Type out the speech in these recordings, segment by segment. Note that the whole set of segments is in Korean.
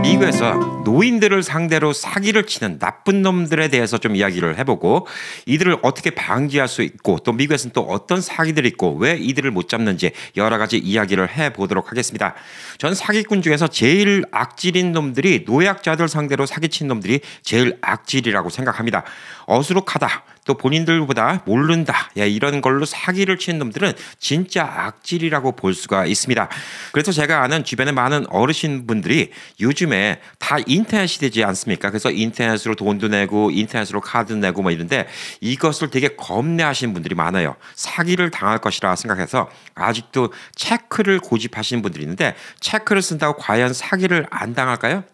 미국에서 노인들을 상대로 사기를 치는 나쁜 놈들에 대해서 좀 이야기를 해보고 이들을 어떻게 방지할 수 있고 또 미국에서는 또 어떤 사기들이 있고 왜 이들을 못 잡는지 여러 가지 이야기를 해보도록 하겠습니다. 전 사기꾼 중에서 제일 악질인 놈들이 노약자들 상대로 사기친 놈들이 제일 악질이라고 생각합니다. 어수룩하다. 또 본인들보다 모른다. 이런 걸로 사기를 치는 놈들은 진짜 악질이라고 볼 수가 있습니다. 그래서 제가 아는 주변에 많은 어르신분들이 요즘에 다 인터넷 시대지 않습니까? 그래서 인터넷으로 돈도 내고 인터넷으로 카드 내고 뭐 이런데 이것을 되게 겁내하시는 분들이 많아요. 사기를 당할 것이라 생각해서 아직도 체크를 고집하시는 분들이 있는데 체크를 쓴다고 과연 사기를 안 당할까요?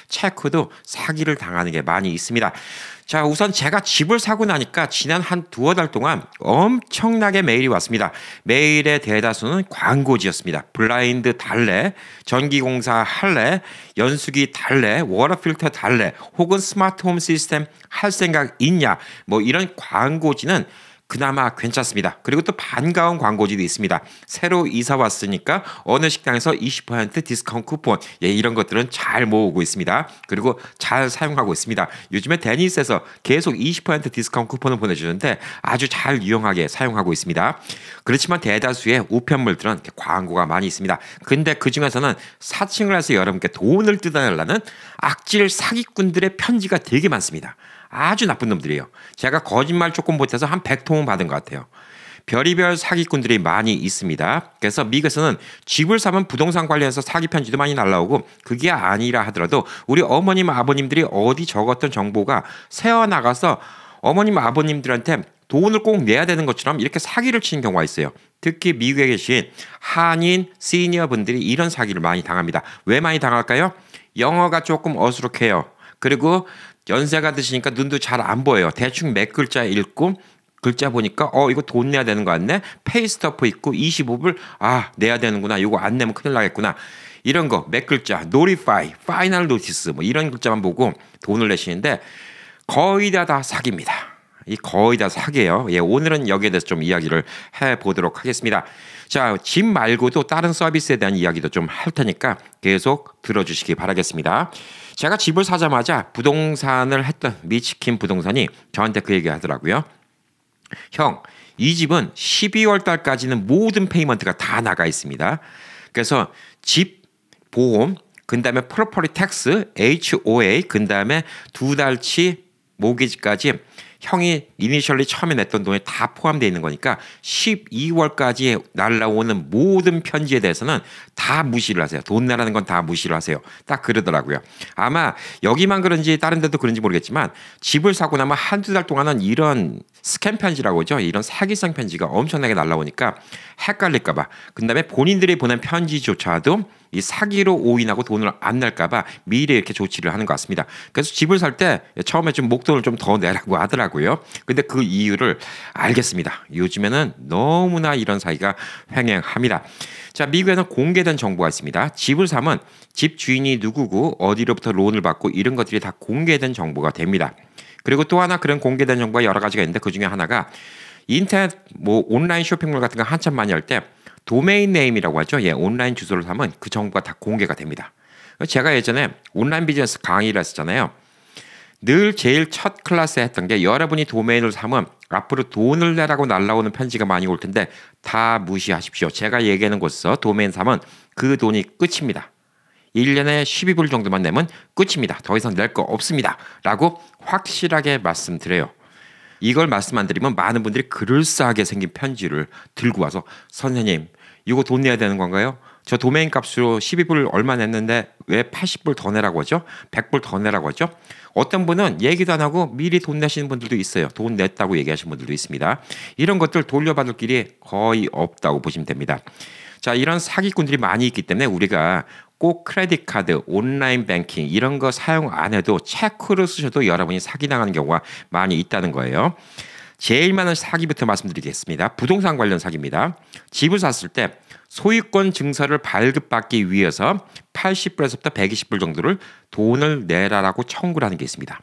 체크도 사기를 당하는 게 많이 있습니다. 자, 우선 제가 집을 사고 나니까 지난 한 두어 달 동안 엄청나게 메일이 왔습니다. 메일의 대다수는 광고지였습니다. 블라인드 달래, 전기공사 할래, 연수기 달래, 워터필터 달래, 혹은 스마트홈 시스템 할 생각 있냐, 뭐 이런 광고지는 그나마 괜찮습니다. 그리고 또 반가운 광고지도 있습니다. 새로 이사 왔으니까 어느 식당에서 20% 디스카운트 쿠폰, 이런 것들은 잘 모으고 있습니다. 그리고 잘 사용하고 있습니다. 요즘에 데니스에서 계속 20% 디스카운트 쿠폰을 보내주는데 아주 잘 유용하게 사용하고 있습니다. 그렇지만 대다수의 우편물들은 광고가 많이 있습니다. 근데 그 중에서는 사칭을 해서 여러분께 돈을 뜯어내려는 악질 사기꾼들의 편지가 되게 많습니다. 아주 나쁜 놈들이에요. 제가 거짓말 조금 못해서 한 100통은 받은 것 같아요. 별의별 사기꾼들이 많이 있습니다. 그래서 미국에서는 집을 사면 부동산 관련해서 사기 편지도 많이 날라오고 그게 아니라 하더라도 우리 어머님 아버님들이 어디 적었던 정보가 새어나가서 어머님 아버님들한테 돈을 꼭 내야 되는 것처럼 이렇게 사기를 치는 경우가 있어요. 특히 미국에 계신 한인 시니어 분들이 이런 사기를 많이 당합니다. 왜 많이 당할까요? 영어가 조금 어수룩해요. 그리고 연세가 드시니까 눈도 잘 안 보여요. 대충 몇 글자 읽고 글자 보니까 이거 돈 내야 되는 거 같네. 페이스터프 있고 25불 내야 되는구나. 이거 안 내면 큰일 나겠구나. 이런 거 몇 글자 노티파이, 파이널 노티스 뭐 이런 글자만 보고 돈을 내시는데 거의 다 사기입니다. 이 거의 다 사기예요. 오늘은 여기에 대해서 좀 이야기를 해보도록 하겠습니다. 자, 집 말고도 다른 서비스에 대한 이야기도 좀 할 테니까 계속 들어주시기 바라겠습니다. 제가 집을 사자마자 부동산을 했던 미치킨 부동산이 저한테 그 얘기 하더라고요. 형, 이 집은 12월 달까지는 모든 페이먼트가 다 나가 있습니다. 그래서 집, 보험, 그 다음에 프로퍼티 텍스, HOA, 그 다음에 2달치 모기지까지 형이 이니셜리 처음에 냈던 돈에 다 포함되어 있는 거니까 12월까지 날라오는 모든 편지에 대해서는 다 무시를 하세요. 돈 내라는 건 다 무시를 하세요. 딱 그러더라고요. 아마 여기만 그런지 다른 데도 그런지 모르겠지만 집을 사고 나면 한두 달 동안은 이런 스캠 편지라고 하죠. 이런 사기성 편지가 엄청나게 날라오니까 헷갈릴까 봐. 그다음에 본인들이 보낸 편지조차도 이 사기로 오인하고 돈을 안 낼까 봐 미리 이렇게 조치를 하는 것 같습니다. 그래서 집을 살 때 처음에 좀 목돈을 좀 더 내라고 하더라고요. 근데 그 이유를 알겠습니다. 요즘에는 너무나 이런 사기가 횡행합니다. 자, 미국에는 공개된 정보가 있습니다. 집을 사면 집 주인이 누구고 어디로부터 론을 받고 이런 것들이 다 공개된 정보가 됩니다. 그리고 또 하나 그런 공개된 정보가 여러 가지가 있는데 그중에 하나가 인터넷 온라인 쇼핑몰 같은 거 한참 많이 할 때 도메인 네임이라고 하죠. 온라인 주소를 사면 그 정보가 다 공개가 됩니다. 제가 예전에 온라인 비즈니스 강의를 했었잖아요. 늘 제일 첫 클래스에 했던 게 여러분이 도메인을 사면 앞으로 돈을 내라고 날라오는 편지가 많이 올 텐데 다 무시하십시오. 제가 얘기하는 곳에서 도메인 사면 그 돈이 끝입니다. 1년에 12불 정도만 내면 끝입니다. 더 이상 낼 거 없습니다. 라고 확실하게 말씀드려요. 이걸 말씀 안 드리면 많은 분들이 그럴싸하게 생긴 편지를 들고 와서 선생님 이거 돈 내야 되는 건가요? 저 도메인 값으로 12불 얼마 냈는데 왜 80불 더 내라고 하죠? 100불 더 내라고 하죠? 어떤 분은 얘기도 안 하고 미리 돈 내시는 분들도 있어요. 돈 냈다고 얘기하시는 분들도 있습니다. 이런 것들 돌려받을 길이 거의 없다고 보시면 됩니다. 자, 이런 사기꾼들이 많이 있기 때문에 우리가 꼭 크레딧 카드, 온라인 뱅킹 이런 거 사용 안 해도 체크를 쓰셔도 여러분이 사기당하는 경우가 많이 있다는 거예요. 제일 많은 사기부터 말씀드리겠습니다. 부동산 관련 사기입니다. 집을 샀을 때 소유권 증서를 발급받기 위해서 80불에서부터 120불 정도를 돈을 내라라고 청구를 하는 게 있습니다.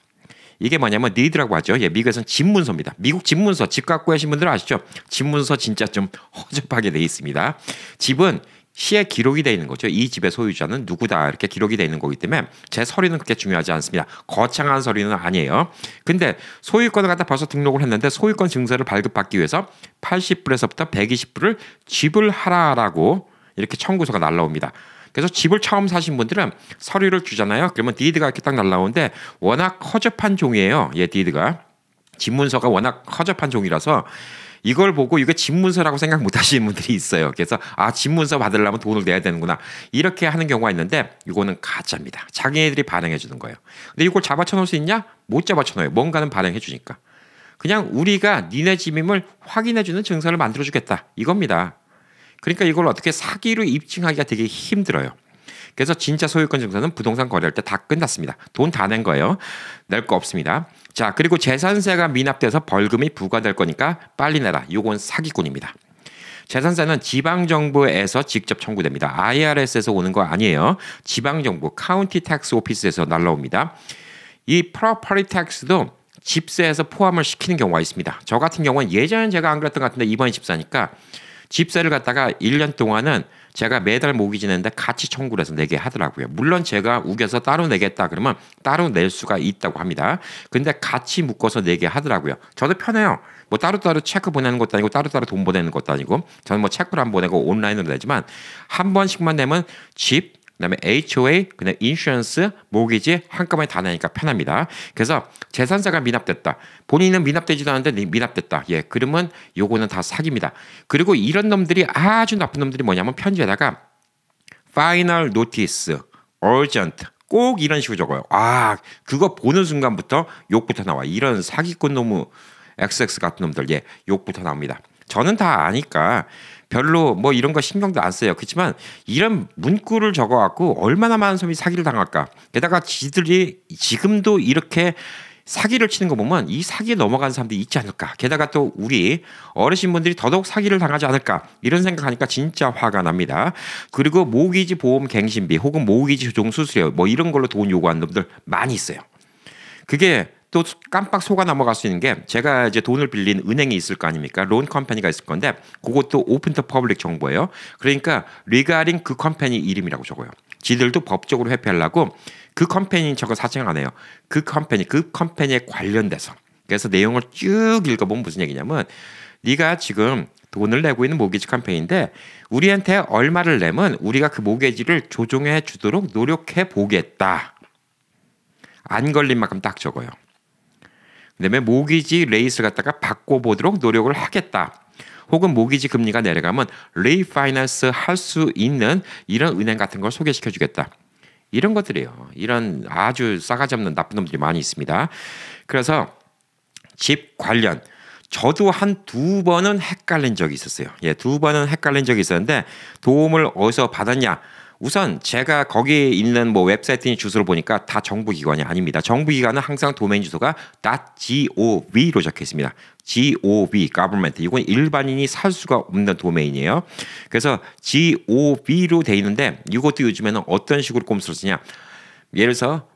이게 뭐냐면 니드라고 하죠. 미국에서는 집문서입니다. 미국 집문서, 집 갖고 계신 분들 아시죠? 집문서 진짜 좀 허접하게 돼 있습니다. 집은 시에 기록이 되어 있는 거죠. 이 집의 소유자는 누구다 이렇게 기록이 되어 있는 거기 때문에 제 서류는 그렇게 중요하지 않습니다. 거창한 서류는 아니에요. 근데 소유권을 갖다 벌써 등록을 했는데 소유권 증서를 발급받기 위해서 80불에서부터 120불을 지불하라라고 이렇게 청구서가 날라옵니다. 그래서 집을 처음 사신 분들은 서류를 주잖아요. 그러면 디드가 이렇게 딱 날라오는데 워낙 허접한 종이에요. 디드가. 집문서가 워낙 허접한 종이라서 이걸 보고 이게 집문서라고 생각 못 하시는 분들이 있어요. 그래서 집문서 받으려면 돈을 내야 되는구나. 이렇게 하는 경우가 있는데 이거는 가짜입니다. 자기네들이 발행해 주는 거예요. 근데 이걸 잡아쳐 놓을 수 있냐? 못 잡아쳐 놓아요. 뭔가는 발행해 주니까. 그냥 우리가 니네 집임을 확인해 주는 증서를 만들어 주겠다. 이겁니다. 그러니까 이걸 어떻게 사기로 입증하기가 되게 힘들어요. 그래서 진짜 소유권 증서는 부동산 거래할 때 다 끝났습니다. 돈 다 낸 거예요. 낼 거 없습니다. 자, 그리고 재산세가 미납돼서 벌금이 부과될 거니까 빨리 내라. 요건 사기꾼입니다. 재산세는 지방정부에서 직접 청구됩니다. IRS에서 오는 거 아니에요. 지방정부, 카운티 텍스 오피스에서 날라옵니다. 이 property tax도 집세에서 포함을 시키는 경우가 있습니다. 저 같은 경우는 예전엔 제가 안 그랬던 것 같은데 이번에 집 사니까 집세를 갖다가 1년 동안은 제가 매달 모기지 내는데 같이 청구를 해서 내게 하더라고요. 물론 제가 우겨서 따로 내겠다 그러면 따로 낼 수가 있다고 합니다. 근데 같이 묶어서 내게 하더라고요. 저도 편해요. 뭐 따로따로 체크 보내는 것도 아니고 따로따로 돈 보내는 것도 아니고 저는 뭐 체크를 안 보내고 온라인으로 내지만 한 번씩만 내면 집, 그다음에 HOA, 그다음에 인슈런스, 모기지 한꺼번에 다 내니까 편합니다. 그래서 재산세가 미납됐다. 본인은 미납되지도 않는데 미납됐다. 그러면 요거는 다 사기입니다. 그리고 이런 놈들이 아주 나쁜 놈들이 뭐냐면 편지에다가 Final Notice, Urgent 꼭 이런 식으로 적어요. 그거 보는 순간부터 욕부터 나와. 이런 사기꾼 놈의 XX 같은 놈들 욕부터 나옵니다. 저는 다 아니까 별로 뭐 이런 거 신경도 안 써요. 그렇지만 이런 문구를 적어갖고 얼마나 많은 사람이 사기를 당할까. 게다가 지들이 지금도 이렇게 사기를 치는 거 보면 이 사기에 넘어가는 사람들이 있지 않을까. 게다가 또 우리 어르신분들이 더더욱 사기를 당하지 않을까. 이런 생각하니까 진짜 화가 납니다. 그리고 모기지 보험 갱신비 혹은 모기지 조정 수수료 뭐 이런 걸로 돈 요구하는 놈들 많이 있어요. 그게 또 깜빡 속아 넘어갈 수 있는 게 제가 이제 돈을 빌린 은행이 있을 거 아닙니까? 론 컴퍼니가 있을 건데 그것도 오픈 투 퍼블릭 정보예요. 그러니까 리가링 그 컴퍼니 이름이라고 적어요. 지들도 법적으로 회피하려고 그 컴퍼니인 척은 사칭 안 해요. 그 컴퍼니에 관련돼서. 그래서 내용을 쭉 읽어보면 무슨 얘기냐면 네가 지금 돈을 내고 있는 모기지 컴퍼니인데 우리한테 얼마를 내면 우리가 그 모기지를 조정해 주도록 노력해 보겠다. 안 걸린 만큼 딱 적어요. 그다음에 모기지 레이스를 갖다가 바꿔보도록 노력을 하겠다. 혹은 모기지 금리가 내려가면 리파이낸스 할 수 있는 이런 은행 같은 걸 소개시켜 주겠다. 이런 것들이에요. 이런 아주 싸가지 없는 나쁜 놈들이 많이 있습니다. 그래서 집 관련 저도 한 2번은 헷갈린 적이 있었어요. 2번은 헷갈린 적이 있었는데 도움을 어디서 받았냐? 우선 제가 거기에 있는 뭐 웹사이트니 주소를 보니까 다 정부기관이 아닙니다. 정부기관은 항상 도메인 주소가 .gov로 적혀 있습니다. gov, government. 이건 일반인이 살 수가 없는 도메인이에요. 그래서 gov로 돼 있는데 이것도 요즘에는 어떤 식으로 꼼수를 쓰냐. 예를 들어서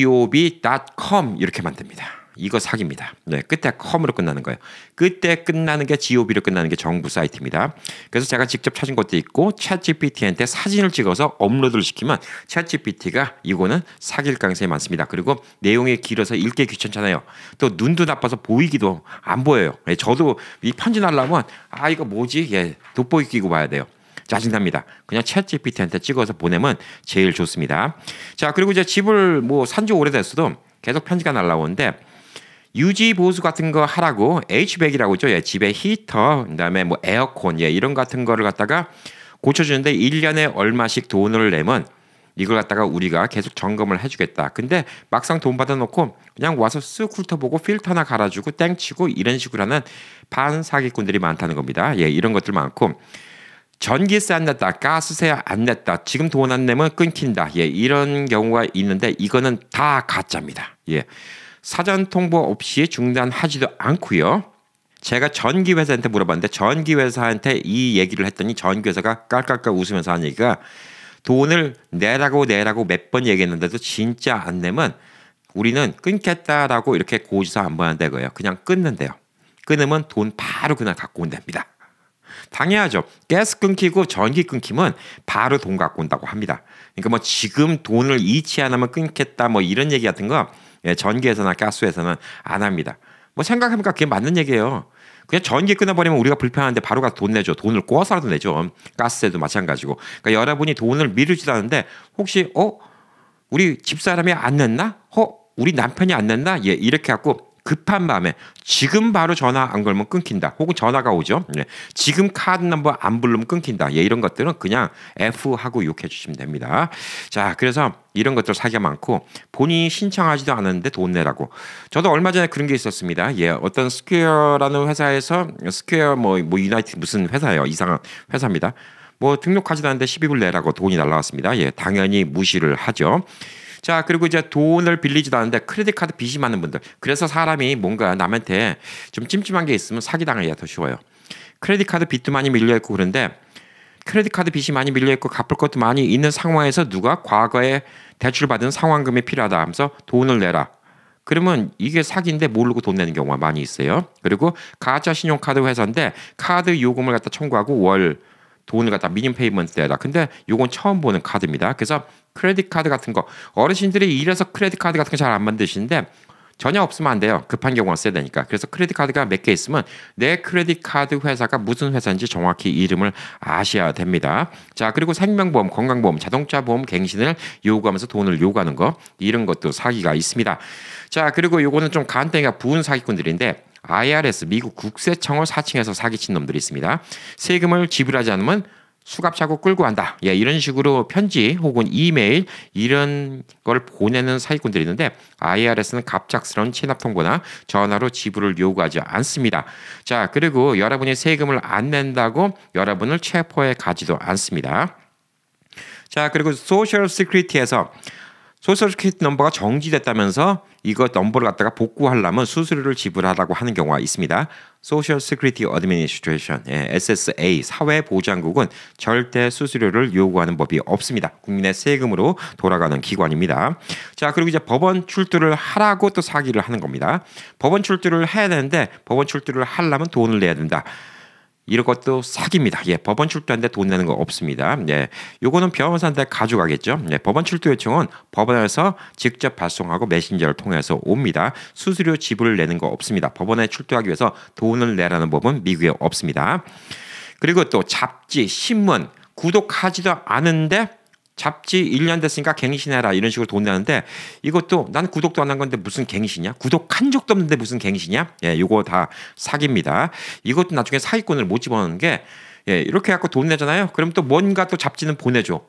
뭐뭐.gov.com 이렇게 만듭니다. 이거 사기입니다. 끝에 com으로 끝나는 거예요. 끝에 끝나는 게 gov로 끝나는 게 정부 사이트입니다. 그래서 제가 직접 찾은 것도 있고 챗GPT한테 사진을 찍어서 업로드를 시키면 챗GPT가 이거는 사기일 가능성이 많습니다. 그리고 내용이 길어서 읽기 귀찮잖아요. 또 눈도 나빠서 보이기도 안 보여요. 저도 이 편지 날라면 이거 뭐지? 돋보기 끼고 봐야 돼요. 짜증납니다. 그냥 챗GPT한테 찍어서 보내면 제일 좋습니다. 자, 그리고 이제 집을 뭐 산지 오래됐어도 계속 편지가 날라오는데 유지 보수 같은 거 하라고 HVAC이라고 있죠. 집에 히터, 그다음에 뭐 에어컨 이런 같은 거를 갖다가 고쳐주는데 1년에 얼마씩 돈을 내면 이걸 갖다가 우리가 계속 점검을 해주겠다. 근데 막상 돈 받아놓고 그냥 와서 쓱 훑어보고 필터나 갈아주고 땡치고 이런 식으로 하는 반사기꾼들이 많다는 겁니다. 이런 것들 많고 전기세 안 냈다, 가스세 안 냈다, 지금 돈 안 내면 끊긴다. 이런 경우가 있는데 이거는 다 가짜입니다. 사전 통보 없이 중단하지도 않고요. 제가 전기회사한테 물어봤는데 전기회사한테 이 얘기를 했더니 전기회사가 깔깔깔 웃으면서 하는 얘기가 돈을 내라고 몇 번 얘기했는데도 진짜 안 내면 우리는 끊겠다라고 이렇게 고지서 안 보낸다고요. 그냥 끊는데요. 끊으면 돈 바로 그날 갖고 온답니다. 당연하죠. 가스 끊기고 전기 끊기면 바로 돈 갖고 온다고 합니다. 그러니까 뭐 지금 돈을 잃지 않으면 끊겠다 뭐 이런 얘기 같은 거 전기에서나 가스에서는 안 합니다. 뭐 생각해보니까 그게 맞는 얘기예요. 그냥 전기 끊어버리면 우리가 불편한데 바로 가서 돈 내죠. 돈을 꼬아서라도 내죠. 가스에도 마찬가지고. 그러니까 여러분이 돈을 미루지도 않는데 혹시 우리 집사람이 안 냈나? 우리 남편이 안 냈나? 예, 이렇게 갖고 급한 마음에 지금 바로 전화 안 걸면 끊긴다. 혹은 전화가 오죠. 예, 지금 카드 넘버 안 부르면 끊긴다. 예, 이런 것들은 그냥 F 하고 욕해 주시면 됩니다. 자, 그래서 이런 것들 사기가 많고 본인이 신청하지도 않았는데 돈 내라고. 저도 얼마 전에 그런 게 있었습니다. 예, 어떤 스퀘어라는 회사에서 스퀘어 뭐 유나이티드 무슨 회사예요. 이상한 회사입니다. 뭐 등록하지도 않는데 12불 내라고 돈이 날라왔습니다. 예, 당연히 무시를 하죠. 자, 그리고 이제 돈을 빌리지도 않는데 크레딧 카드 빚이 많은 분들. 그래서 사람이 뭔가 남한테 좀 찜찜한 게 있으면 사기당하기가 더 쉬워요. 크레딧 카드 빚도 많이 밀려 있고 그런데 크레딧 카드 빚이 많이 밀려 있고 갚을 것도 많이 있는 상황에서 누가 과거에 대출받은 상환금이 필요하다 하면서 돈을 내라. 그러면 이게 사기인데 모르고 돈 내는 경우가 많이 있어요. 그리고 가짜 신용카드 회사인데 카드 요금을 갖다 청구하고 월 돈을 갖다 미니멈 페이먼트에다. 근데 요건 처음 보는 카드입니다. 그래서 크레딧 카드 같은 거 어르신들이 이래서 크레딧 카드 같은 거 잘 안 만드시는데 전혀 없으면 안 돼요. 급한 경우가 써야 되니까. 그래서 크레딧 카드가 몇 개 있으면 내 크레딧 카드 회사가 무슨 회사인지 정확히 이름을 아셔야 됩니다. 자, 그리고 생명보험, 건강보험, 자동차 보험 갱신을 요구하면서 돈을 요구하는 거 이런 것도 사기가 있습니다. 자, 그리고 요거는 좀 간땡이가 부은 사기꾼들인데 IRS 미국 국세청을 사칭해서 사기친 놈들이 있습니다. 세금을 지불하지 않으면 수갑차고 끌고 간다. 예, 이런 식으로 편지 혹은 이메일 이런 걸 보내는 사기꾼들이 있는데 IRS는 갑작스러운 체납 통보나 전화로 지불을 요구하지 않습니다. 자, 그리고 여러분이 세금을 안 낸다고 여러분을 체포해 가지도 않습니다. 자, 그리고 소셜 시큐리티에서 소셜 시큐리티 넘버가 정지됐다면서 이거 넘버를 갖다가 복구하려면 수수료를 지불하라고 하는 경우가 있습니다. 소셜 시큐리티 어드미니스트레이션 SSA 사회보장국은 절대 수수료를 요구하는 법이 없습니다. 국민의 세금으로 돌아가는 기관입니다. 자, 그리고 이제 법원 출두를 하라고 또 사기를 하는 겁니다. 법원 출두를 해야 되는데 법원 출두를 하려면 돈을 내야 된다. 이런 것도 사기입니다. 예, 법원 출두하는데 돈 내는 거 없습니다. 예, 요거는 변호사한테 가져가겠죠. 예, 법원 출두 요청은 법원에서 직접 발송하고 메신저를 통해서 옵니다. 수수료 지불을 내는 거 없습니다. 법원에 출두하기 위해서 돈을 내라는 법은 미국에 없습니다. 그리고 또 잡지, 신문 구독하지도 않은데 잡지 1년 됐으니까 갱신해라 이런 식으로 돈 내는데 이것도 난 구독도 안 한 건데 무슨 갱신이야? 구독한 적도 없는데 무슨 갱신이야? 예, 요거 다 사기입니다. 이것도 나중에 사기꾼을 못 집어넣는 게 예, 이렇게 갖고 돈 내잖아요. 그럼 또 뭔가 또 잡지는 보내줘.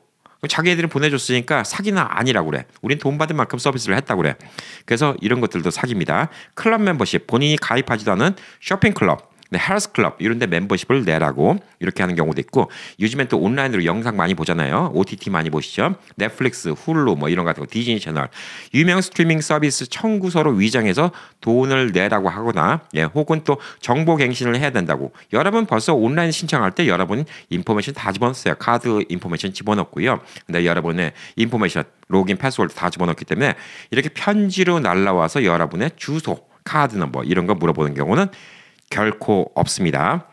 자기애들은 보내줬으니까 사기는 아니라고 그래. 우린 돈 받은 만큼 서비스를 했다고 그래. 그래서 이런 것들도 사기입니다. 클럽 멤버십, 본인이 가입하지도 않은 쇼핑 클럽, 헬스클럽 이런 데 멤버십을 내라고 이렇게 하는 경우도 있고 요즘엔 또 온라인으로 영상 많이 보잖아요. OTT 많이 보시죠. 넷플릭스, 훌루 뭐 이런 거 같은 거 디즈니 채널 유명 스트리밍 서비스 청구서로 위장해서 돈을 내라고 하거나 예, 혹은 또 정보 갱신을 해야 된다고. 여러분 벌써 온라인 신청할 때 여러분 인포메이션 다 집어넣었어요. 카드 인포메이션 집어넣고요. 근데 여러분의 인포메이션 로그인 패스워드 다 집어넣기 때문에 이렇게 편지로 날라와서 여러분의 주소, 카드 넘버 이런 거 물어보는 경우는 결코 없습니다.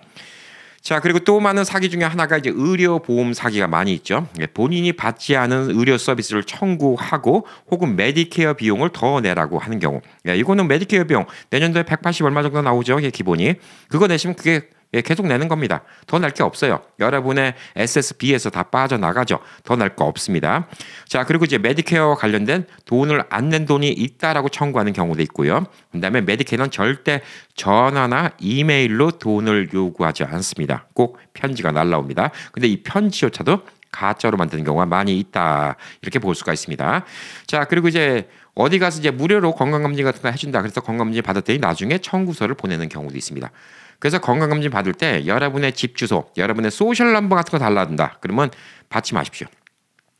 자, 그리고 또 많은 사기 중에 하나가 이제 의료 보험 사기가 많이 있죠. 본인이 받지 않은 의료 서비스를 청구하고 혹은 메디케어 비용을 더 내라고 하는 경우. 이거는 메디케어 비용 내년도에 180 얼마 정도 나오죠. 이게 기본이. 그거 내시면 그게 계속 내는 겁니다. 더 낼 게 없어요. 여러분의 SSB에서 다 빠져나가죠. 더 낼 거 없습니다. 자, 그리고 이제 메디케어 관련된 돈을 안 낸 돈이 있다라고 청구하는 경우도 있고요. 그다음에 메디케어는 절대 전화나 이메일로 돈을 요구하지 않습니다. 꼭 편지가 날라옵니다. 근데 이 편지조차도 가짜로 만드는 경우가 많이 있다. 이렇게 볼 수가 있습니다. 자, 그리고 이제 어디 가서 이제 무료로 건강검진 같은 거 해준다. 그래서 건강검진 받았더니 나중에 청구서를 보내는 경우도 있습니다. 그래서 건강검진 받을 때 여러분의 집 주소, 여러분의 소셜 넘버 같은 거 달라야 된다. 그러면 받지 마십시오.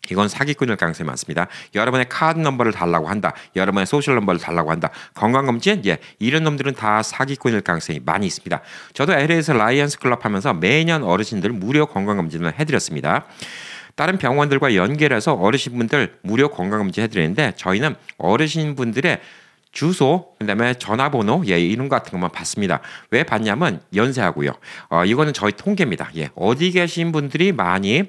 이건 사기꾼일 가능성이 많습니다. 여러분의 카드 넘버를 달라고 한다. 여러분의 소셜 넘버를 달라고 한다. 건강검진? 예, 이런 놈들은 다 사기꾼일 가능성이 많이 있습니다. 저도 LA에서 라이언스 클럽 하면서 매년 어르신들 무료 건강검진을 해드렸습니다. 다른 병원들과 연결해서 어르신분들 무료 건강검진 해드리는데 저희는 어르신분들의 주소, 그다음에 전화번호, 예, 이런 것 같은 것만 받습니다. 왜 받냐면 연세하고요. 이거는 저희 통계입니다. 예, 어디 계신 분들이 많이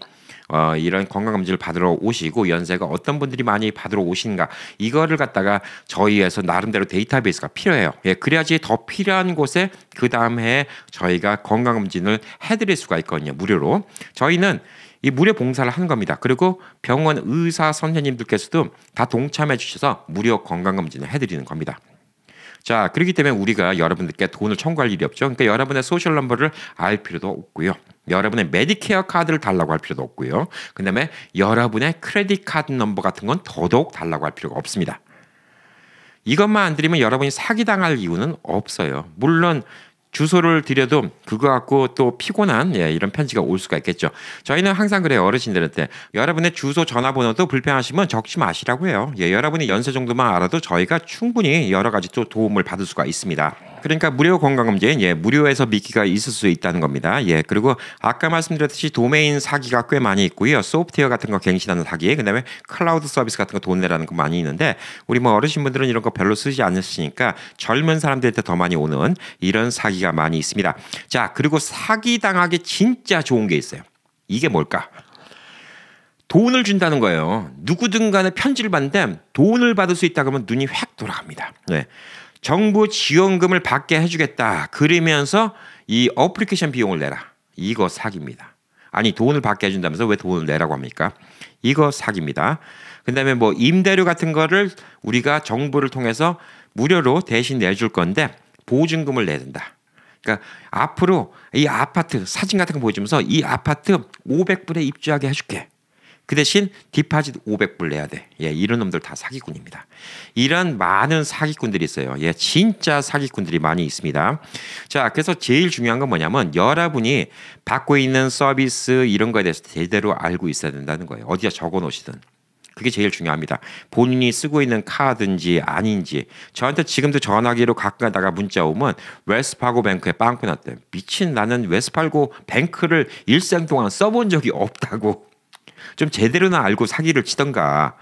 이런 건강검진을 받으러 오시고 연세가 어떤 분들이 많이 받으러 오시는가 이거를 갖다가 저희에서 나름대로 데이터베이스가 필요해요. 예, 그래야지 더 필요한 곳에 그 다음 해에 저희가 건강검진을 해드릴 수가 있거든요. 무료로. 저희는 이 무료 봉사를 하는 겁니다. 그리고 병원 의사 선생님들께서도 다 동참해 주셔서 무료 건강검진을 해드리는 겁니다. 자, 그렇기 때문에 우리가 여러분들께 돈을 청구할 일이 없죠. 그러니까 여러분의 소셜 넘버를 알 필요도 없고요. 여러분의 메디케어 카드를 달라고 할 필요도 없고요. 그다음에 여러분의 크레딧 카드 넘버 같은 건 더더욱 달라고 할 필요가 없습니다. 이것만 안 드리면 여러분이 사기당할 이유는 없어요. 물론 주소를 드려도 그거 갖고 또 피곤한 이런 편지가 올 수가 있겠죠. 저희는 항상 그래요. 어르신들한테 여러분의 주소 전화번호도 불편하시면 적지 마시라고 해요. 여러분이 연세 정도만 알아도 저희가 충분히 여러 가지 또 도움을 받을 수가 있습니다. 그러니까 무료 건강검진, 무료에서 미끼가 있을 수 있다는 겁니다. 그리고 아까 말씀드렸듯이 도메인 사기가 꽤 많이 있고요. 소프트웨어 같은 거 갱신하는 사기, 그다음에 클라우드 서비스 같은 거 돈 내라는 거 많이 있는데 우리 뭐 어르신분들은 이런 거 별로 쓰지 않으시니까 젊은 사람들한테 더 많이 오는 이런 사기가 많이 있습니다. 자, 그리고 사기 당하기 진짜 좋은 게 있어요. 이게 뭘까? 돈을 준다는 거예요. 누구든 간에 편지를 받는데 돈을 받을 수 있다 그러면 눈이 확 돌아갑니다. 정부 지원금을 받게 해주겠다. 그러면서 이 어플리케이션 비용을 내라. 이거 사기입니다. 아니 돈을 받게 해준다면서 왜 돈을 내라고 합니까? 이거 사기입니다. 그다음에 뭐 임대료 같은 거를 우리가 정부를 통해서 무료로 대신 내줄 건데 보증금을 내야 된다. 그러니까 앞으로 이 아파트 사진 같은 거 보여주면서 이 아파트 500불에 입주하게 해줄게. 그 대신 디파짓 500불 내야 돼. 이런 놈들 다 사기꾼입니다. 이런 많은 사기꾼들이 있어요. 진짜 사기꾼들이 많이 있습니다. 자, 그래서 제일 중요한 건 뭐냐면 여러분이 받고 있는 서비스 이런 거에 대해서 제대로 알고 있어야 된다는 거예요. 어디다 적어 놓으시든. 그게 제일 중요합니다. 본인이 쓰고 있는 카드인지 아닌지. 저한테 지금도 전화기로 가끔 가다가 문자 오면 웰스파고 뱅크에 빵꾸 났대요. 미친, 나는 웰스파고 뱅크를 일생 동안 써본 적이 없다고. 좀 제대로나 알고 사기를 치던가.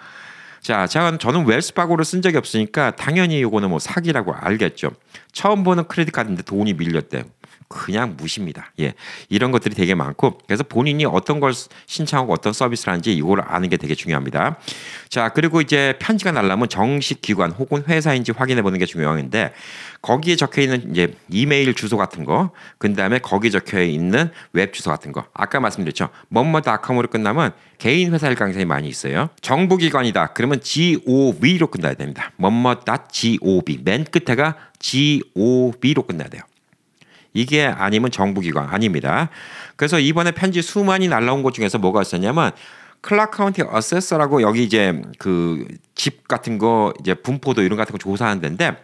자, 저는 웰스파고를 쓴 적이 없으니까 당연히 이거는 뭐 사기라고 알겠죠. 처음 보는 크레딧 카드인데 돈이 밀렸대. 그냥 무시입니다. 이런 것들이 되게 많고 그래서 본인이 어떤 걸 신청하고 어떤 서비스를 하는지 이걸 아는 게 되게 중요합니다. 자, 그리고 이제 편지가 날라면 정식 기관 혹은 회사인지 확인해 보는 게 중요한데 거기에 적혀 있는 이제 이메일 주소 같은 거, 그다음에 거기 적혀 있는 웹 주소 같은 거. 아까 말씀드렸죠. 뭐뭐닷컴으로 끝나면 개인 회사일 가능성이 많이 있어요. 정부 기관이다. 그러면 gov로 끝나야 됩니다. 뭐뭐.gov 맨 끝에가 gov로 끝나야 돼요. 이게 아니면 정부기관 아닙니다. 그래서 이번에 편지 수많이 날라온 것 중에서 뭐가 있었냐면 클락 카운티 어세서라고 여기 이제 그 집 같은 거 이제 분포도 이런 같은 거 조사하는 데인데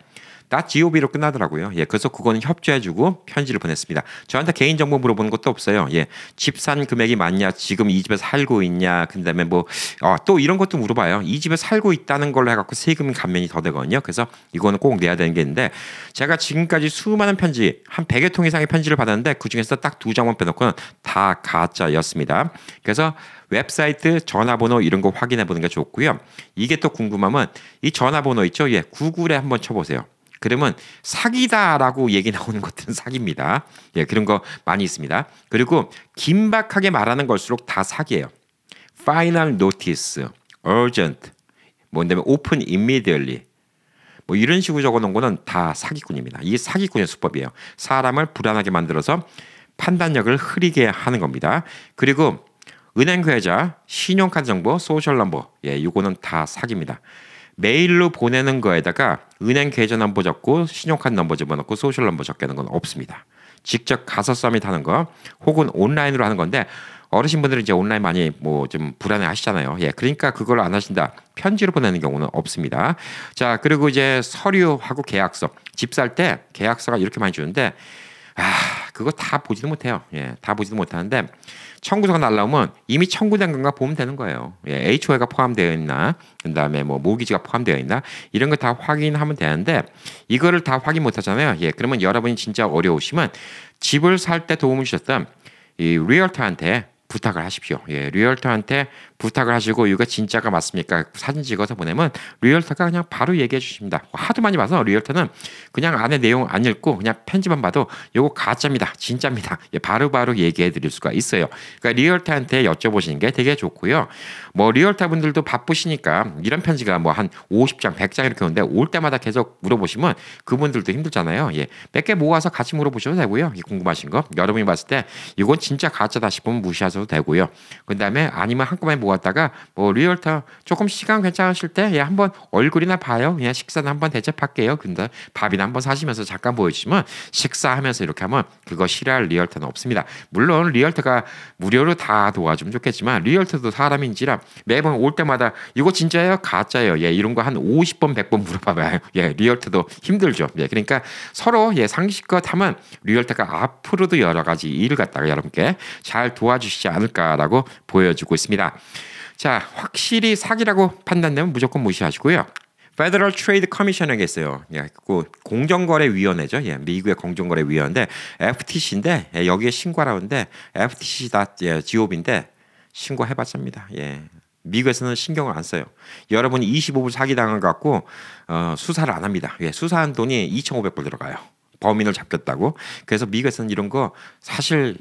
.gov로 끝나더라고요. 그래서 그거는 협조해주고 편지를 보냈습니다. 저한테 개인정보 물어보는 것도 없어요. 집 산 금액이 맞냐, 지금 이 집에 살고 있냐, 그다음에 뭐 또 이런 것도 물어봐요. 이 집에 살고 있다는 걸로 해갖고 세금 감면이 더 되거든요. 그래서 이거는 꼭 내야 되는 게 있는데 제가 지금까지 수많은 편지 한 100여 통 이상의 편지를 받았는데 그 중에서 딱 2장만 빼놓고는 다 가짜였습니다. 그래서 웹사이트, 전화번호 이런 거 확인해 보는 게 좋고요. 이게 또 궁금하면 이 전화번호 있죠? 구글에 한번 쳐보세요. 그러면 사기다라고 얘기 나오는 것들은 사기입니다. 그런 거 많이 있습니다. 그리고 긴박하게 말하는 걸수록 다 사기예요. Final notice, urgent, 뭐 그다음에 open immediately, 뭐 이런 식으로 적어놓은 거는 다 사기꾼입니다. 이게 사기꾼의 수법이에요. 사람을 불안하게 만들어서 판단력을 흐리게 하는 겁니다. 그리고 은행 계좌, 신용카드 정보, 소셜 넘버, 이거는 다 사기입니다. 메일로 보내는 거에다가 은행 계좌 넘버 적고 신용카드 넘버 집어넣고 소셜 넘버 적게는 건 없습니다. 직접 가서 서밋하는 거 혹은 온라인으로 하는 건데 어르신분들은 이제 온라인 많이 뭐 좀 불안해 하시잖아요. 그러니까 그걸 안 하신다. 편지로 보내는 경우는 없습니다. 자, 그리고 이제 서류하고 계약서. 집 살 때 계약서가 이렇게 많이 주는데 그거 다 보지도 못해요. 다 보지도 못하는데 청구서가 날라오면 이미 청구된 건가 보면 되는 거예요. HOA가 포함되어 있나, 그다음에 뭐 모기지가 포함되어 있나 이런 거 다 확인하면 되는데 이거를 다 확인 못 하잖아요. 그러면 여러분이 진짜 어려우시면 집을 살 때 도움을 주셨던 이 리얼터한테 부탁을 하십시오. 예, 리얼터한테 부탁을 하시고 이거 진짜가 맞습니까? 사진 찍어서 보내면 리얼터가 그냥 바로 얘기해 주십니다. 하도 많이 봐서 리얼터는 그냥 안에 내용 안 읽고 그냥 편지만 봐도 이거 가짜입니다. 진짜입니다. 예, 바로바로 얘기해 드릴 수가 있어요. 그러니까 리얼터한테 여쭤보시는 게 되게 좋고요. 뭐 리얼터 분들도 바쁘시니까 이런 편지가 뭐 한 50장, 100장 이렇게 오는데 올 때마다 계속 물어보시면 그분들도 힘들잖아요. 예, 몇 개 모아서 같이 물어보셔도 되고요. 궁금하신 거 여러분이 봤을 때 이건 진짜 가짜다 싶으면 무시하셔도 되고요. 그다음에 아니면 한꺼번에 모았다가 뭐 리얼터 조금 시간 괜찮으실 때 예, 한번 얼굴이나 봐요. 그냥 식사는 한번 대접할게요. 근데 밥이나 한번 사시면서 잠깐 보여주시면 식사하면서 이렇게 하면 그거 싫어할 리얼터는 없습니다. 물론 리얼터가 무료로 다 도와주면 좋겠지만 리얼터도 사람인지라 매번 올 때마다 이거 진짜예요? 가짜예요? 예, 이런 거 한 50번 100번 물어봐봐요. 예, 리얼터도 힘들죠. 예, 그러니까 서로 예, 상식껏 하면 리얼터가 앞으로도 여러 가지 일을 갖다가 여러분께 잘 도와주시지 않을까라고 보여주고 있습니다. 자, 확실히 사기라고 판단되면 무조건 무시하시고요. Federal Trade Commission이라는 있어요. 예, 그 공정거래위원회죠. 예, 미국의 공정거래위원회인데 FTC인데 예, 여기에 신고하라는데 FTC.gov인데 신고해봤습니다. 예. 미국에서는 신경을 안 써요. 여러분이 25불 사기당한 것 갖고 수사를 안 합니다. 예, 수사한 돈이 2,500불 들어가요. 범인을 잡겠다고. 그래서 미국에서는 이런 거 사실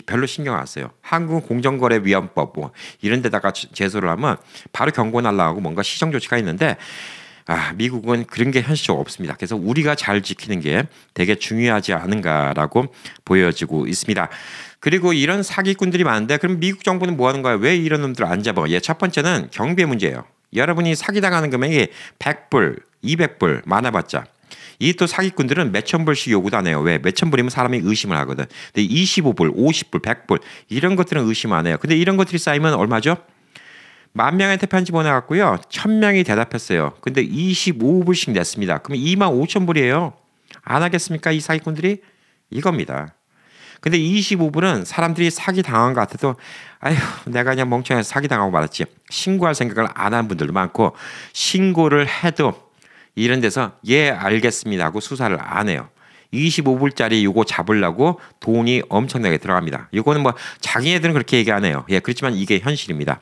별로 신경 안 써요. 한국 공정거래위원법 뭐 이런 데다가 제소를 하면 바로 경고 날라가고 뭔가 시정 조치가 있는데 미국은 그런 게 현실적으로 없습니다. 그래서 우리가 잘 지키는 게 되게 중요하지 않은가라고 보여지고 있습니다. 그리고 이런 사기꾼들이 많은데 그럼 미국 정부는 뭐 하는 거야? 왜 이런 놈들을 안 잡아? 예, 첫 번째는 경비의 문제예요. 여러분이 사기당하는 금액이 100불, 200불 많아봤자 이 또 사기꾼들은 몇천 불씩 요구도 안 해요. 왜? 몇천 불이면 사람이 의심을 하거든. 근데 25불, 50불, 100불 이런 것들은 의심 안 해요. 근데 이런 것들이 쌓이면 얼마죠? 10,000명한테 편지 보내갖고요. 1,000명이 대답했어요. 근데 25불씩 냈습니다. 그럼 25,000불이에요. 안 하겠습니까? 이 사기꾼들이? 이겁니다. 근데 25불은 사람들이 사기 당한 것 같아도 아휴 내가 그냥 멍청해서 사기 당하고 말았지. 신고할 생각을 안 한 분들도 많고 신고를 해도 이런 데서 예 알겠습니다 하고 수사를 안 해요. 25불짜리 요거 잡으려고 돈이 엄청나게 들어갑니다. 이거는 뭐 자기네들은 그렇게 얘기 안 해요. 예, 그렇지만 이게 현실입니다.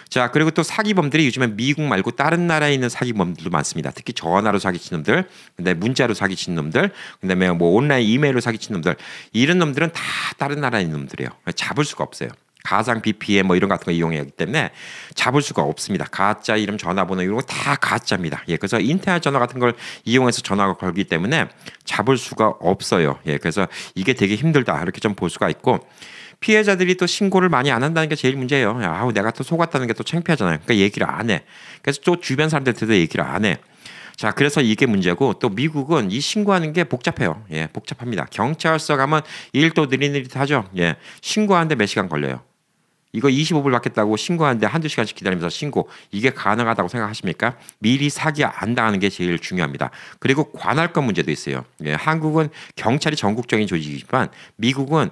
자, 그리고 또 사기범들이 요즘에 미국 말고 다른 나라에 있는 사기범들도 많습니다. 특히 전화로 사기치는 놈들, 근데 문자로 사기치는 놈들, 그다음에 뭐 온라인 이메일로 사기치는 놈들, 이런 놈들은 다 다른 나라에 있는 놈들이에요. 잡을 수가 없어요. 가상 BPM 뭐 이런 같은 거 이용해야 하기 때문에 잡을 수가 없습니다. 가짜 이름 전화번호 이런 거 다 가짜입니다. 예, 그래서 인터넷 전화 같은 걸 이용해서 전화가 걸기 때문에 잡을 수가 없어요. 예, 그래서 이게 되게 힘들다 이렇게 좀 볼 수가 있고 피해자들이 또 신고를 많이 안 한다는 게 제일 문제예요. 아우 내가 또 속았다는 게 또 창피하잖아요. 그러니까 얘기를 안 해. 그래서 또 주변 사람들한테도 얘기를 안 해. 자, 그래서 이게 문제고 또 미국은 이 신고하는 게 복잡해요. 예, 복잡합니다. 경찰서 가면 일도 느릿느릿하죠. 예, 신고하는데 몇 시간 걸려요. 이거 25불 받겠다고 신고하는데 한두 시간씩 기다리면서 신고 이게 가능하다고 생각하십니까? 미리 사기 안 당하는 게 제일 중요합니다. 그리고 관할권 문제도 있어요. 예, 한국은 경찰이 전국적인 조직이지만 미국은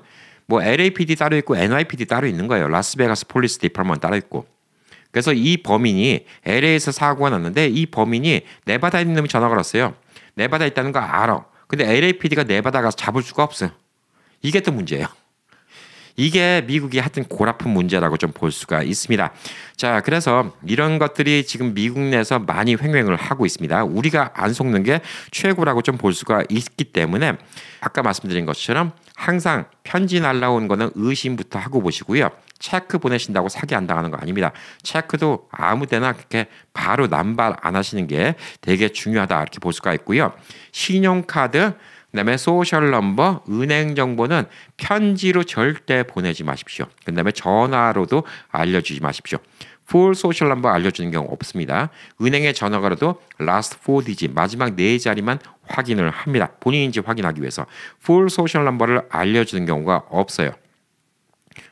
뭐 LAPD 따로 있고 NYPD 따로 있는 거예요. 라스베가스 폴리스 디파먼트 따로 있고. 그래서 이 범인이 LA에서 사고가 났는데 이 범인이 네바다에 있는 놈이 전화 걸었어요. 네바다에 있다는 거 알아. 근데 LAPD가 네바다 가서 잡을 수가 없어요. 이게 또 문제예요. 이게 미국이 하여튼 골아픈 문제라고 좀 볼 수가 있습니다. 자, 그래서 이런 것들이 지금 미국 내에서 많이 횡행을 하고 있습니다. 우리가 안 속는 게 최고라고 좀 볼 수가 있기 때문에 아까 말씀드린 것처럼 항상 편지 날라온 거는 의심부터 하고 보시고요. 체크 보내신다고 사기 안 당하는 거 아닙니다. 체크도 아무 데나 그렇게 바로 남발 안 하시는 게 되게 중요하다 이렇게 볼 수가 있고요. 신용카드 그다음에 소셜 넘버, 은행 정보는 편지로 절대 보내지 마십시오. 그다음에 전화로도 알려주지 마십시오. full 소셜 넘버 알려주는 경우 없습니다. 은행에 전화 걸어도 last 4 digit 마지막 4자리만 확인을 합니다. 본인인지 확인하기 위해서 full 소셜 넘버를 알려주는 경우가 없어요.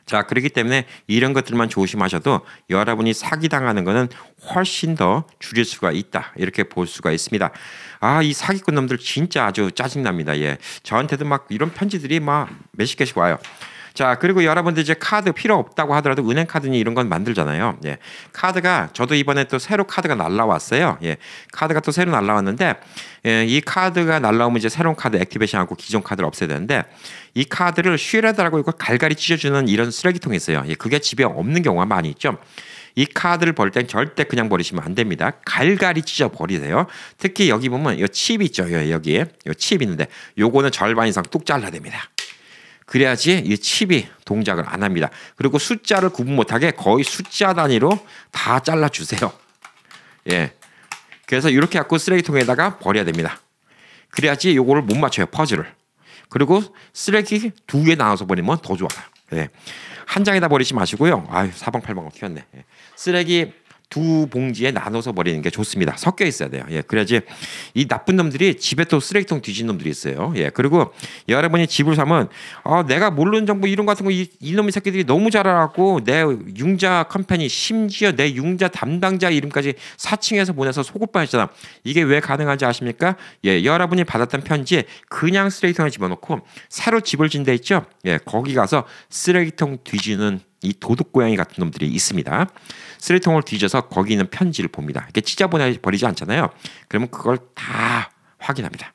자, 그렇기 때문에 이런 것들만 조심하셔도 여러분이 사기당하는 것은 훨씬 더 줄일 수가 있다. 이렇게 볼 수가 있습니다. 이 사기꾼 놈들 진짜 아주 짜증납니다. 예. 저한테도 막 이런 편지들이 막 몇십 개씩 와요. 자, 그리고 여러분들 이제 카드 필요 없다고 하더라도 은행 카드니 이런 건 만들잖아요. 예. 카드가 저도 이번에 또 새로 카드가 날라왔어요. 예. 카드가 또 새로 날라왔는데 예, 이 카드가 날라오면 이제 새로운 카드 액티베이션하고 기존 카드를 없애야 되는데 이 카드를 슈레더라고 이거 갈갈이 찢어주는 이런 쓰레기통이 있어요. 예, 그게 집에 없는 경우가 많이 있죠. 이 카드를 버릴 땐 절대 그냥 버리시면 안 됩니다. 갈갈이 찢어 버리세요. 특히 여기 보면 이 칩 있죠. 여기에 이 칩 있는데 요거는 절반 이상 뚝 잘라야 됩니다. 그래야지 이 칩이 동작을 안 합니다. 그리고 숫자를 구분 못하게 거의 숫자 단위로 다 잘라주세요. 예. 그래서 이렇게 갖고 쓰레기통에다가 버려야 됩니다. 그래야지 요거를 못 맞춰요. 퍼즐을. 그리고 쓰레기 2개 나눠서 버리면 더 좋아요. 예. 한 장에다 버리지 마시고요. 아유, 사방팔방을 튀었네. 예. 쓰레기 2봉지에 나눠서 버리는 게 좋습니다. 섞여 있어야 돼요. 예, 그래야지 이 나쁜 놈들이 집에 또 쓰레기통 뒤진 놈들이 있어요. 예, 그리고 여러분이 집을 사면 내가 모르는 정보 이런 거 같은 거 이놈의 새끼들이 너무 잘 알아갖고 내 융자 컴퍼니 심지어 내 융자 담당자 이름까지 사칭해서 보내서 속을 뻔했잖아. 이게 왜 가능한지 아십니까? 예, 여러분이 받았던 편지에 그냥 쓰레기통에 집어넣고 새로 집을 진 데 있죠. 예, 거기 가서 쓰레기통 뒤지는 이 도둑고양이 같은 놈들이 있습니다. 쓰레기통을 뒤져서 거기 있는 편지를 봅니다. 이렇게 찢어버리지 않잖아요. 그러면 그걸 다 확인합니다.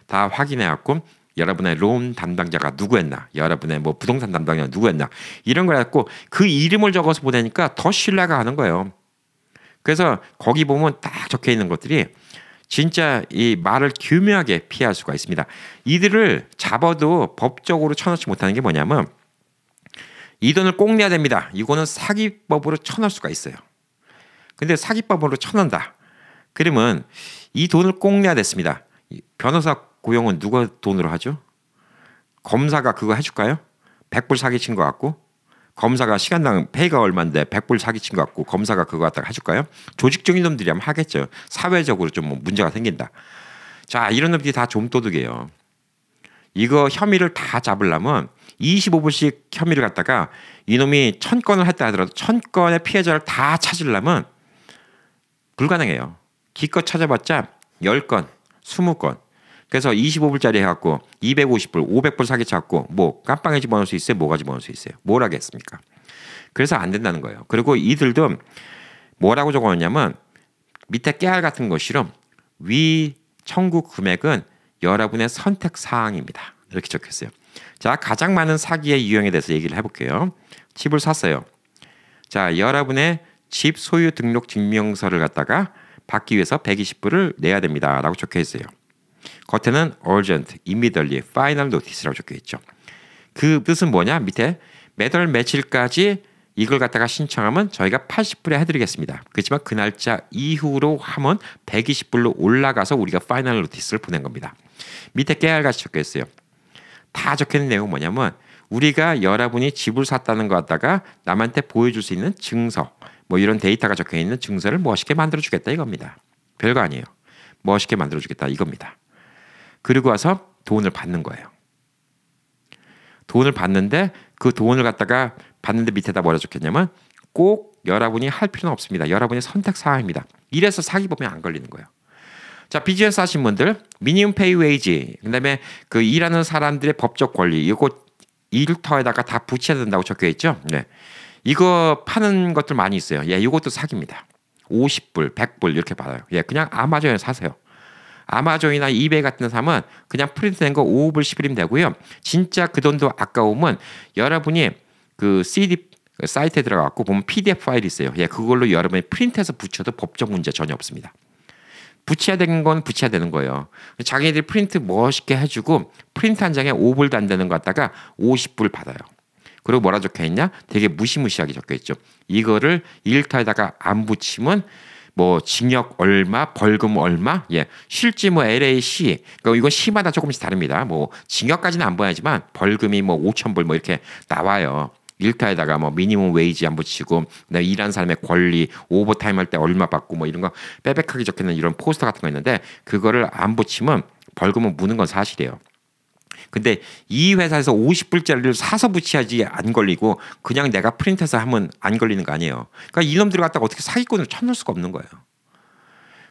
다 확인해갖고 여러분의 론 담당자가 누구였나, 여러분의 뭐 부동산 담당자가 누구였나 이런 걸 갖고 그 이름을 적어서 보내니까 더 신뢰가 가는 거예요. 그래서 거기 보면 딱 적혀 있는 것들이 진짜 이 말을 교묘하게 피할 수가 있습니다. 이들을 잡아도 법적으로 쳐넣지 못하는 게 뭐냐면 이 돈을 꼭 내야 됩니다. 이거는 사기법으로 쳐넣을 수가 있어요. 근데 사기법으로 쳐넣는다. 그러면 이 돈을 꼭 내야 됐습니다. 변호사 고용은 누가 돈으로 하죠? 검사가 그거 해줄까요? 100불 사기친 것 같고 검사가 시간당 페이가 얼마인데 100불 사기친 것 같고 검사가 그거 갖다가 해줄까요? 조직적인 놈들이 하면 하겠죠. 사회적으로 좀 뭐 문제가 생긴다. 자, 이런 놈들이 다 좀도둑이에요. 이거 혐의를 다 잡으려면 25불씩 혐의를 갖다가 이놈이 1000건을 했다 하더라도 1000건의 피해자를 다 찾으려면 불가능해요. 기껏 찾아봤자 10건, 20건. 그래서 25불짜리 해갖고 250불, 500불 사기 찾고 뭐 깜빵에 집어넣을 수 있어요? 뭐가 집어넣을 수 있어요? 뭘 하겠습니까? 그래서 안 된다는 거예요. 그리고 이들도 뭐라고 적어놨냐면 밑에 깨알 같은 거 실험 위 청구 금액은 여러분의 선택 사항입니다. 이렇게 적혔어요. 자, 가장 많은 사기의 유형에 대해서 얘기를 해볼게요. 집을 샀어요. 자, 여러분의 집 소유 등록 증명서를 갖다가 받기 위해서 120불을 내야 됩니다. 라고 적혀 있어요. 겉에는 urgent, immediately, final notice라고 적혀 있죠. 그 뜻은 뭐냐? 밑에 매달 며칠까지 이걸 갖다가 신청하면 저희가 80불에 해드리겠습니다. 그렇지만 그 날짜 이후로 하면 120불로 올라가서 우리가 파이널 노티스를 보낸 겁니다. 밑에 깨알같이 적혀 있어요. 다 적혀있는 내용은 뭐냐면 우리가 여러분이 집을 샀다는 거 갖다가 남한테 보여줄 수 있는 증서 뭐 이런 데이터가 적혀있는 증서를 멋있게 만들어주겠다 이겁니다. 별거 아니에요. 멋있게 만들어주겠다 이겁니다. 그리고 와서 돈을 받는 거예요. 돈을 받는데 그 돈을 갖다가 받는데 밑에다 뭐라 적혔냐면 꼭 여러분이 할 필요는 없습니다. 여러분의 선택 사항입니다. 이래서 사기법에 안 걸리는 거예요. 자, 비즈니스 하신 분들 미니멈 페이 웨이지 그다음에 그 일하는 사람들의 법적 권리 이거 일터에다가 다 붙여야 된다고 적혀 있죠. 네. 이거 파는 것들 많이 있어요. 예, 이것도 사기입니다. 50불, 100불 이렇게 받아요. 예, 그냥 아마존에 사세요. 아마존이나 이베이 같은 데 사면 그냥 프린트된 거 5불, 10불이면 되고요. 진짜 그 돈도 아까우면 여러분이 그 CD 사이트에 들어가고 보면 PDF 파일이 있어요. 예, 그걸로 여러분이 프린트해서 붙여도 법적 문제 전혀 없습니다. 붙여야 되는 건 붙여야 되는 거예요. 자기네들이 프린트 멋있게 해주고 프린트 한 장에 5불도 안 되는 거 갖다가 50불 받아요. 그리고 뭐라 적혀 있냐? 되게 무시무시하게 적혀 있죠. 이거를 일터에다가 안 붙이면 뭐 징역 얼마, 벌금 얼마, 예, 실제 뭐 LAC, 그러니까 이건 시마다 조금씩 다릅니다. 뭐 징역까지는 안 보야지만 벌금이 뭐 5,000불 뭐 이렇게 나와요. 일터에다가 뭐 미니멈 웨이지 안 붙이고 일하는 사람의 권리, 오버타임 할 때 얼마 받고 뭐 이런 거 빼백하게 적혀있는 이런 포스터 같은 거 있는데 그거를 안 붙이면 벌금은 무는 건 사실이에요. 근데 이 회사에서 50불짜리를 사서 붙여야지 안 걸리고 그냥 내가 프린트해서 하면 안 걸리는 거 아니에요. 그러니까 이놈들을 갖다가 어떻게 사기꾼을 쳐넣을 수가 없는 거예요.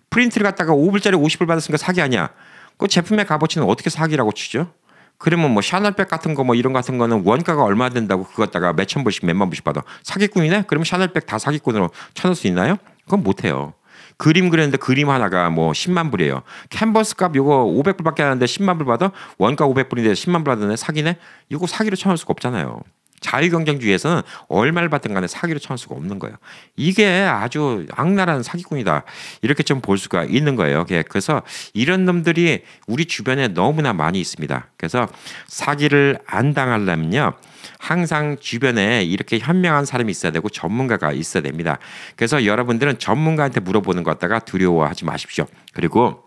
프린트를 갖다가 5불짜리 50불 받았으니까 사기 아니야. 그 제품의 값어치는 어떻게 사기라고 치죠? 그러면 뭐 샤넬백 같은 거 뭐 이런 같은 거는 원가가 얼마 된다고 그거 갖다가 몇천 불씩 몇만 불씩 받아. 사기꾼이네? 그러면 샤넬백 다 사기꾼으로 쳐놓을 수 있나요? 그건 못해요. 그림 그렸는데 그림 하나가 뭐 10만 불이에요. 캔버스 값 요거 500불밖에 안 하는데 10만 불 받아? 원가 500불인데 10만 불 받았네? 사기네? 이거 사기로 쳐놓을 수가 없잖아요. 자유경쟁주의에서는 얼마를 받든 간에 사기로 쳐놓을 수가 없는 거예요. 이게 아주 악랄한 사기꾼이다. 이렇게 좀 볼 수가 있는 거예요. 그래서 이런 놈들이 우리 주변에 너무나 많이 있습니다. 그래서 사기를 안 당하려면요. 항상 주변에 이렇게 현명한 사람이 있어야 되고 전문가가 있어야 됩니다. 그래서 여러분들은 전문가한테 물어보는 것 갖다가 두려워하지 마십시오. 그리고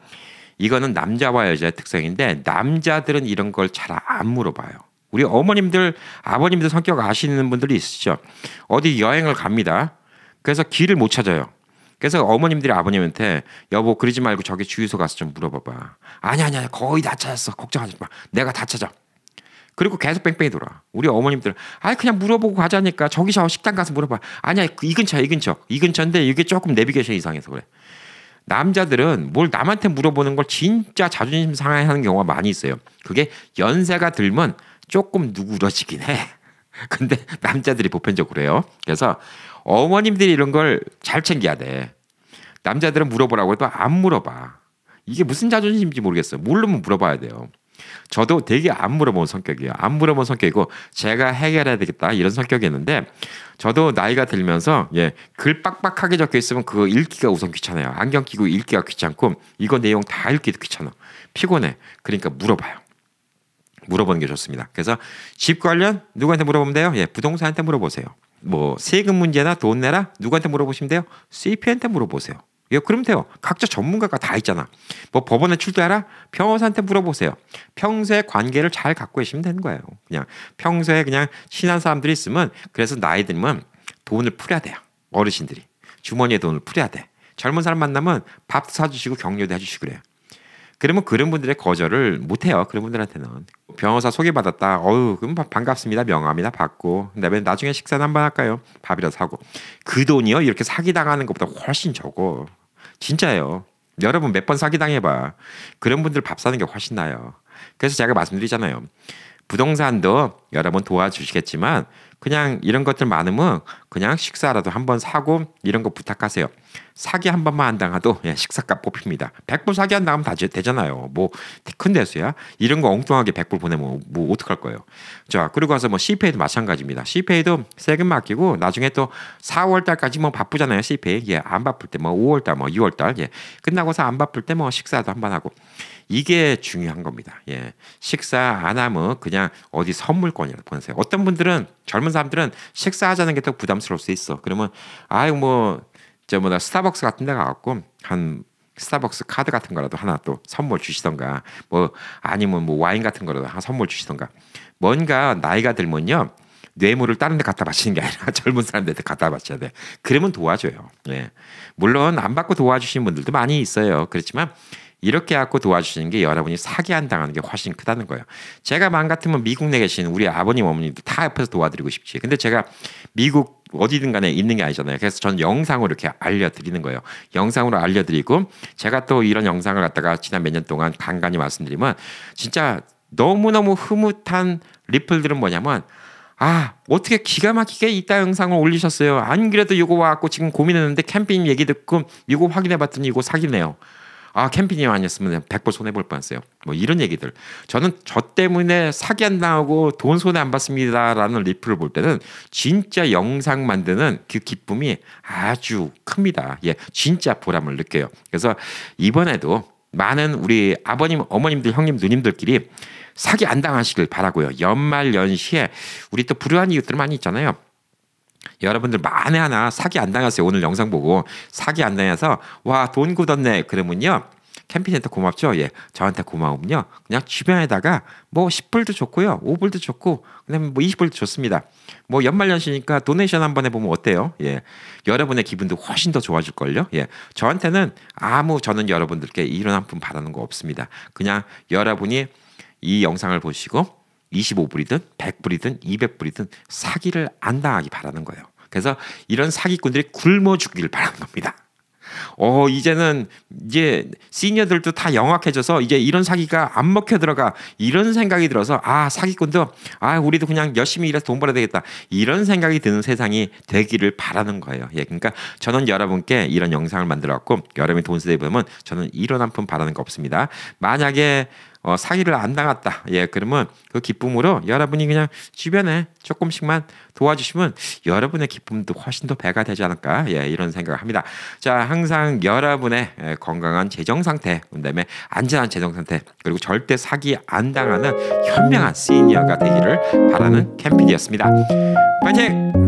이거는 남자와 여자의 특성인데 남자들은 이런 걸 잘 안 물어봐요. 우리 어머님들, 아버님들 성격 아시는 분들이 있으시죠. 어디 여행을 갑니다. 그래서 길을 못 찾아요. 그래서 어머님들이 아버님한테 여보 그러지 말고 저기 주유소 가서 좀 물어봐봐. 아니야 거의 다 찾았어. 걱정하지 마. 내가 다 찾아. 그리고 계속 뺑뺑이 돌아. 우리 어머님들 그냥 물어보고 가자니까 저기 저 식당 가서 물어봐. 아니야 이 근처인데 이게 조금 내비게이션 이상해서 그래. 남자들은 뭘 남한테 물어보는 걸 진짜 자존심 상해하는 경우가 많이 있어요. 그게 연세가 들면 조금 누그러지긴 해. 근데 남자들이 보편적으로 해요. 그래서 어머님들이 이런 걸 잘 챙겨야 돼. 남자들은 물어보라고 해도 안 물어봐. 이게 무슨 자존심인지 모르겠어요. 모르면 물어봐야 돼요. 저도 되게 안 물어본 성격이에요. 안 물어본 성격이고 제가 해결해야 되겠다 이런 성격이었는데 저도 나이가 들면서 글 빡빡하게 적혀 있으면 그거 읽기가 우선 귀찮아요. 안경 끼고 읽기가 귀찮고 이거 내용 다 읽기도 귀찮아. 피곤해. 그러니까 물어봐요. 물어보는 게 좋습니다. 그래서 집 관련 누구한테 물어보면 돼요? 부동산한테 물어보세요. 뭐 세금 문제나 돈 내라 누구한테 물어보시면 돼요? CPA한테 물어보세요. 그러면 돼요. 각자 전문가가 다 있잖아. 뭐 법원에 출두하라? 변호사한테 물어보세요. 평소에 관계를 잘 갖고 계시면 되는 거예요. 그냥 평소에 그냥 친한 사람들이 있으면 그래서 나이 들면 돈을 풀어야 돼요. 어르신들이. 주머니에 돈을 풀어야 돼. 젊은 사람 만나면 밥 사주시고 격려도 해주시고 그래요. 그러면 그런 분들의 거절을 못해요. 그런 분들한테는. 변호사 소개받았다. 그럼 반갑습니다. 명함이나 받고. 그다음에 나중에 식사는 한번 할까요? 밥이라도 사고. 그 돈이요? 이렇게 사기당하는 것보다 훨씬 적어. 진짜예요. 여러분 몇 번 사기당해봐. 그런 분들 밥 사는 게 훨씬 나아요. 그래서 제가 말씀드리잖아요. 부동산도 여러분 도와주시겠지만 그냥 이런 것들 많으면 그냥 식사라도 한번 사고 이런 거 부탁하세요. 사기 한 번만 안 당해도 식사값 뽑힙니다. 100불 사기 안 당하면 다 되잖아요. 뭐 큰 대수야. 이런 거 엉뚱하게 100불 보내면 뭐 어떡할 거예요. 자, 그리고 와서 뭐 CPA도 마찬가지입니다. CPA도 세금 맡기고 나중에 또 4월 달까지 뭐 바쁘잖아요. CPA. 안 바쁠 때 뭐 5월 달, 뭐 6월 달. 끝나고서 안 바쁠 때 뭐 식사도 한번 하고. 이게 중요한 겁니다. 식사 안 하면 그냥 어디 선물권이라도 보내세요. 어떤 분들은 젊은 사람들은 식사하자는 게 더 부담스러울 수 있어. 그러면 스타벅스 같은 데 가갖고 한 스타벅스 카드 같은 거라도 하나 또 선물 주시던가 아니면 와인 같은 거라도 하나 선물 주시던가 뭔가 나이가 들면요 뇌물을 다른 데 갖다 바치는 게 아니라 젊은 사람들한테 갖다 바쳐야 돼. 그러면 도와줘요. 물론 안 받고 도와주시는 분들도 많이 있어요. 그렇지만 이렇게 갖고 도와주시는 게 여러분이 사기 안 당하는 게 훨씬 크다는 거예요. 제가 마음 같으면 미국 내 계신 우리 아버님 어머님도 다 옆에서 도와드리고 싶지. 근데 제가 미국 어디든 간에 있는 게 아니잖아요. 그래서 전 영상으로 이렇게 알려드리는 거예요. 영상으로 알려드리고 제가 또 이런 영상을 갖다가 지난 몇 년 동안 간간히 말씀드리면 진짜 너무너무 흐뭇한 리플들은 뭐냐면 어떻게 기가 막히게 이따 영상을 올리셨어요. 안 그래도 이거 와갖고 지금 고민했는데 캠핑 얘기 듣고 이거 확인해봤더니 이거 사기네요. 캠핑이 아니었으면 100불 손해볼 뻔했어요. 뭐 이런 얘기들. 저는 저 때문에 사기 안 당하고 돈 손해 안 받습니다라는 리플을 볼 때는 진짜 영상 만드는 그 기쁨이 아주 큽니다. 진짜 보람을 느껴요. 그래서 이번에도 많은 우리 아버님, 어머님들, 형님, 누님들끼리 사기 안 당하시길 바라고요. 연말 연시에 우리 또 불우한 이웃들 많이 있잖아요. 여러분들 만에 하나 사기 안 당하세요. 오늘 영상 보고 사기 안 당해서 돈 굳었네 그러면요 캠핑센터 고맙죠. 저한테 고마움요. 그냥 주변에다가 뭐 10불도 좋고요, 5불도 좋고 그다음에 뭐 20불도 좋습니다. 뭐 연말연시니까 도네이션 한번 해보면 어때요? 여러분의 기분도 훨씬 더 좋아질 걸요. 저한테는 저는 여러분들께 이런 한 푼 바라는 거 없습니다. 그냥 여러분이 이 영상을 보시고 25불이든 100불이든 200불이든 사기를 안 당하기 바라는 거예요. 그래서 이런 사기꾼들이 굶어 죽기를 바라는 겁니다. 이제는 이제 시니어들도 다 영악해져서 이제 이런 사기가 안 먹혀 들어가 이런 생각이 들어서 사기꾼도 우리도 그냥 열심히 일해서 돈 벌어야 되겠다 이런 생각이 드는 세상이 되기를 바라는 거예요. 예, 그러니까 저는 여러분께 이런 영상을 만들어갖고 여러분이 돈 쓰다 보면 저는 이런 한 푼 바라는 거 없습니다. 만약에 사기를 안 당했다. 예, 그러면 그 기쁨으로 여러분이 그냥 주변에 조금씩만 도와주시면 여러분의 기쁨도 훨씬 더 배가 되지 않을까. 예, 이런 생각을 합니다. 자, 항상 여러분의 건강한 재정 상태, 그다음에 안전한 재정 상태, 그리고 절대 사기 안 당하는 현명한 시니어가 되기를 바라는 캠피디였습니다. 파이팅!